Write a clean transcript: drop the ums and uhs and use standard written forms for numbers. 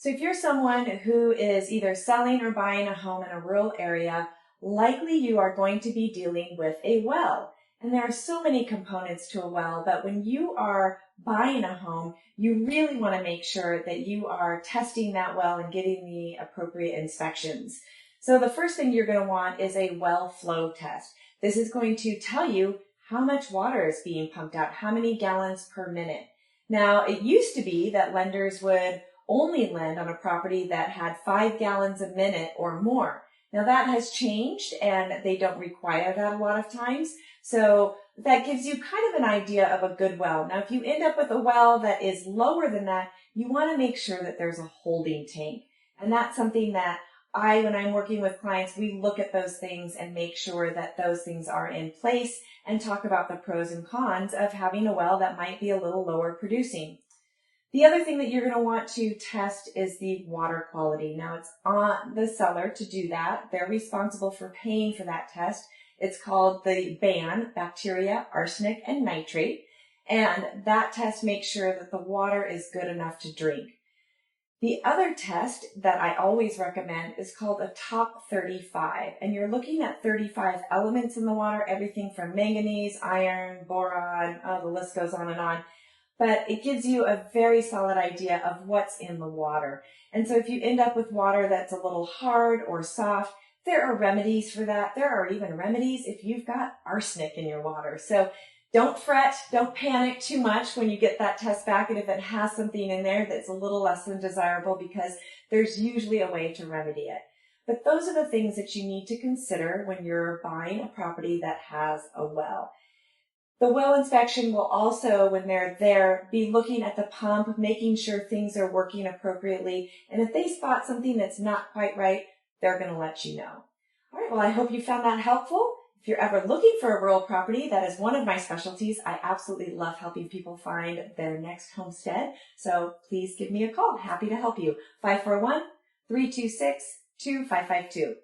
So if you're someone who is either selling or buying a home in a rural area, likely you are going to be dealing with a well. And there are so many components to a well, but when you are buying a home, you really want to make sure that you are testing that well and getting the appropriate inspections. So the first thing you're going to want is a well flow test. This is going to tell you how much water is being pumped out, how many gallons per minute. Now, it used to be that lenders would only lend on a property that had 5 gallons a minute or more. Now that has changed and they don't require that a lot of times. So that gives you kind of an idea of a good well. Now, if you end up with a well that is lower than that, you want to make sure that there's a holding tank. And that's something that when I'm working with clients, we look at those things and make sure that those things are in place and talk about the pros and cons of having a well that might be a little lower producing. The other thing that you're going to want to test is the water quality. Now, it's on the seller to do that. They're responsible for paying for that test. It's called the BAN, bacteria, arsenic, and nitrate. And that test makes sure that the water is good enough to drink. The other test that I always recommend is called a top 35. And you're looking at 35 elements in the water, everything from manganese, iron, boron, the list goes on and on. But it gives you a very solid idea of what's in the water. And so if you end up with water that's a little hard or soft, there are remedies for that. There are even remedies if you've got arsenic in your water. So don't fret, don't panic too much when you get that test back and if it has something in there that's a little less than desirable, because there's usually a way to remedy it. But those are the things that you need to consider when you're buying a property that has a well. The well inspection will also, when they're there, be looking at the pump, making sure things are working appropriately. And if they spot something that's not quite right, they're going to let you know. All right, well, I hope you found that helpful. If you're ever looking for a rural property, that is one of my specialties. I absolutely love helping people find their next homestead. So please give me a call. Happy to help you. 541-326-2552.